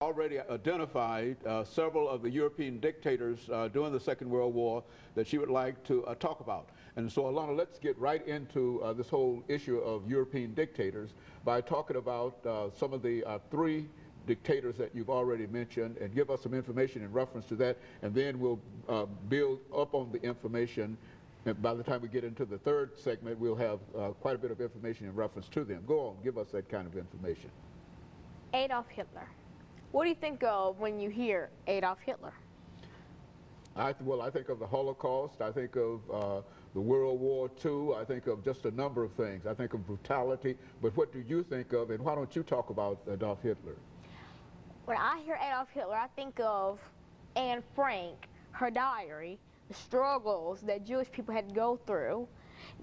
already identified several of the European dictators during the Second World War that she would like to talk about. And so, Alana, let's get right into this whole issue of European dictators by talking about some of the three dictators that you've already mentioned, and give us some information in reference to that, and then we'll build up on the information. And by the time we get into the third segment, we'll have quite a bit of information in reference to them. Go on, give us that kind of information. Adolf Hitler. What do you think of when you hear Adolf Hitler? Well, I think of the Holocaust. I think of the World War II. I think of just a number of things. I think of brutality. But what do you think of, and why don't you talk about Adolf Hitler? When I hear Adolf Hitler, I think of Anne Frank, her diary, the struggles that Jewish people had to go through,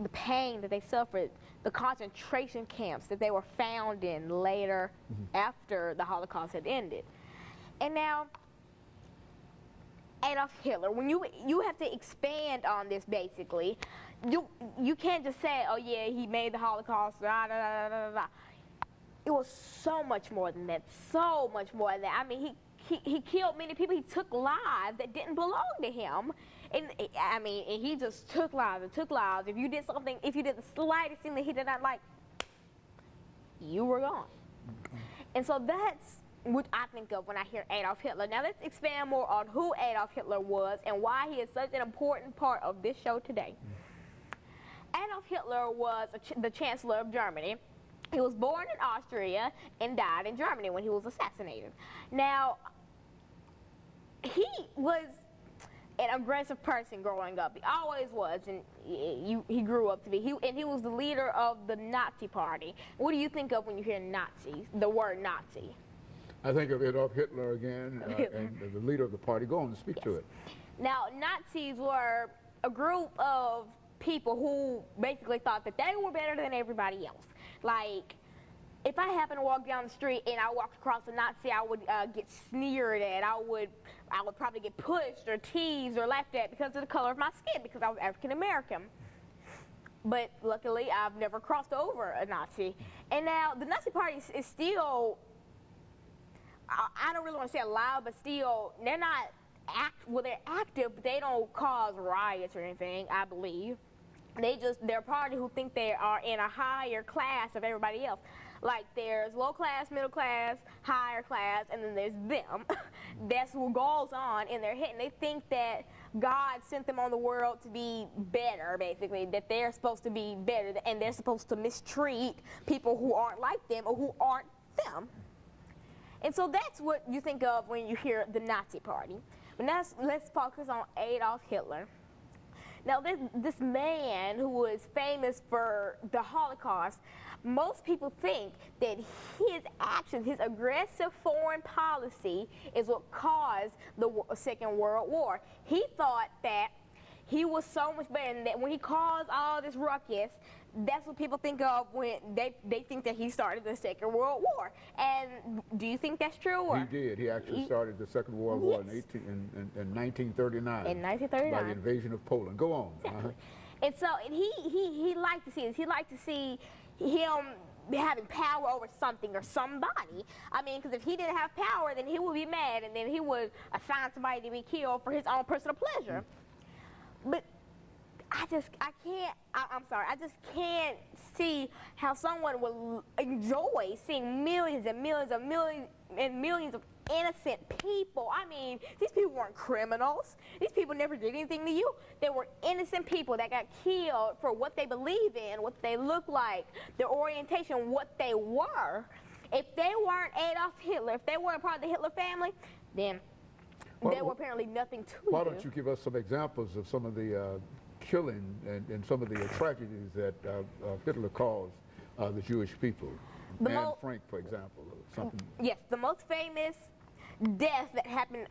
the pain that they suffered, the concentration camps that they were found in later after the Holocaust had ended. And now, Adolf Hitler, when you have to expand on this basically, you can't just say, oh yeah, he made the Holocaust, da, da, da, da, da. It was so much more than that, so much more than that. I mean, he killed many people. He took lives that didn't belong to him. And I mean, and he just took lives and took lives. If you did something, if you did the slightest thing that he did not like, you were gone. And so that's what I think of when I hear Adolf Hitler. Now let's expand more on who Adolf Hitler was and why he is such an important part of this show today. Adolf Hitler was the Chancellor of Germany. He was born in Austria and died in Germany when he was assassinated. Now, he was an aggressive person growing up. He always was, and he grew up to be. He was the leader of the Nazi Party. What do you think of when you hear Nazi, the word Nazi? I think of Adolf Hitler again, and the leader of the party. Go on and speak to it. Now, Nazis were a group of people who basically thought that they were better than everybody else. Like, if I happened to walk down the street and I walked across a Nazi, I would get sneered at. I would probably get pushed or teased or laughed at because of the color of my skin, because I was African American. But luckily, I've never crossed over a Nazi. And now the Nazi Party is still, I don't really want to say alive, but still, they're not they're active, but they don't cause riots or anything, I believe. They're a party who think they are in a higher class of everybody else. Like, there's low class, middle class, higher class, and then there's them. That's what goes on in their head, and they think that God sent them on the world to be better, basically, that they're supposed to be better, and they're supposed to mistreat people who aren't like them or who aren't them. And so that's what you think of when you hear the Nazi Party. But now let's focus on Adolf Hitler. Now, this man who was famous for the Holocaust, most people think that his actions, his aggressive foreign policy, is what caused the Second World War. He thought that he was so much better, and that when he caused all this ruckus, that's what people think of when they think that he started the Second World War. And do you think that's true? Or? He did. He actually started the Second World War in 1939. In 1939. By the invasion of Poland. Go on. Exactly. And so he liked to see this. He liked to see him having power over something or somebody. I mean, because if he didn't have power, then he would be mad, and then he would assign somebody to be killed for his own personal pleasure. But I just can't see how someone would enjoy seeing millions and millions and millions of innocent people. I mean, these people weren't criminals. These people never did anything to you. They were innocent people that got killed for what they believe in, what they look like, their orientation, what they were. If they weren't Adolf Hitler, if they weren't part of the Hitler family, then they were apparently nothing to you. Why don't you give us some examples of some of the killing and some of the tragedies that Hitler caused the Jewish people? Anne Frank, for example, or something. Yes, the most famous death that happened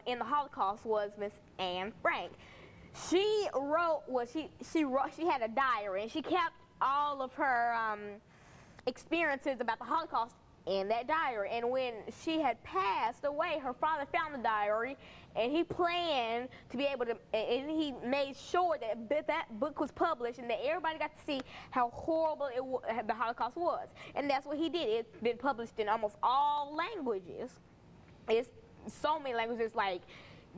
in the Holocaust was Miss Anne Frank. She wrote, she had a diary, and she kept all of her experiences about the Holocaust in that diary. And when she had passed away, her father found the diary, and he planned to be able to, and he made sure that that book was published and that everybody got to see how horrible the Holocaust was. And that's what he did. It's been published in almost all languages. it's so many languages like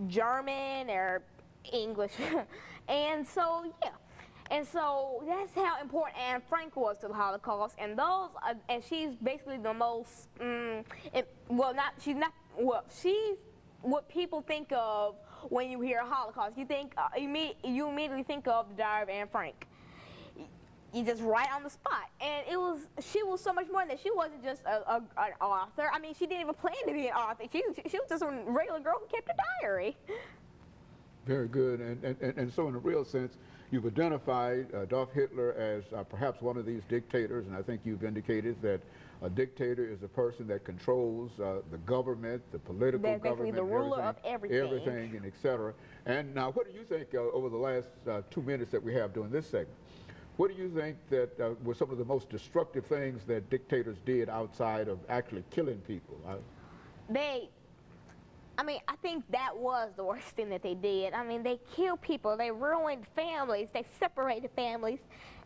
German or English. And so, yeah. And so that's how important Anne Frank was to the Holocaust. And those, and she's basically the most, she's what people think of when you hear Holocaust. You think, you immediately think of the Diary of Anne Frank. You just right on the spot. And she was so much more than that. She wasn't just an author. I mean, she didn't even plan to be an author. She was just a regular girl who kept a diary. Very good. And so in a real sense, you've identified Adolf Hitler as perhaps one of these dictators, and I think you've indicated that a dictator is a person that controls the government, the political government, the ruler of everything, and et cetera. And now, what do you think over the last 2 minutes that we have during this segment? What do you think that were some of the most destructive things that dictators did outside of actually killing people? I think that was the worst thing that they did. I mean, they killed people, they ruined families, they separated families.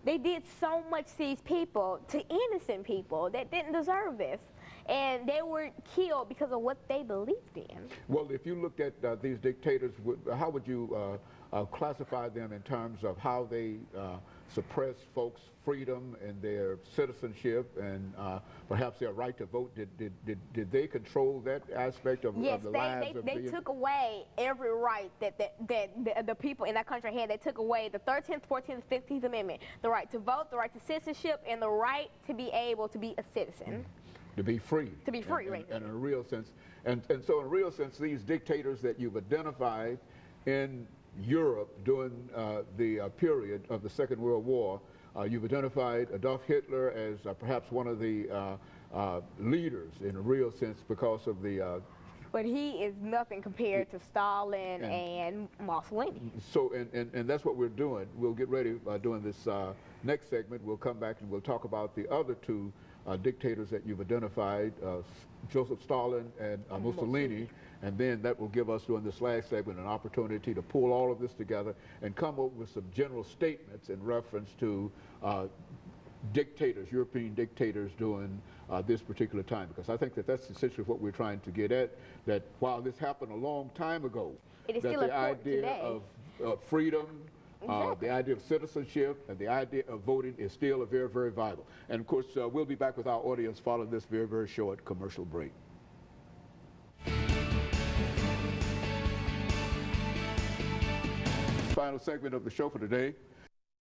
They did so much to these people, to innocent people that didn't deserve this. And they were killed because of what they believed in. Well, if you looked at these dictators, how would you classify them in terms of how they suppress folks' freedom and their citizenship and perhaps their right to vote? Did they control that aspect of the lives of Yes, they took away every right that the people in that country had. They took away the 13th, 14th, 15th Amendment, the right to vote, the right to citizenship, and the right to be able to be a citizen. To be free. To be free, right. And in a real sense. And so in a real sense, these dictators that you've identified in Europe during the period of the Second World War, you've identified Adolf Hitler as perhaps one of the leaders in a real sense because of the... but he is nothing compared to Stalin and Mussolini. So, and that's what we're doing. We'll get ready doing this next segment. We'll come back and we'll talk about the other two dictators that you've identified, Joseph Stalin and Mussolini, and then that will give us during this last segment an opportunity to pull all of this together and come up with some general statements in reference to dictators, European dictators during this particular time, because I think that that's essentially what we're trying to get at, that while this happened a long time ago, it is that still the idea of freedom, exactly. the idea of citizenship and the idea of voting is still very, very vital. And of course, we'll be back with our audience following this very, very short commercial break. Final segment of the show for today.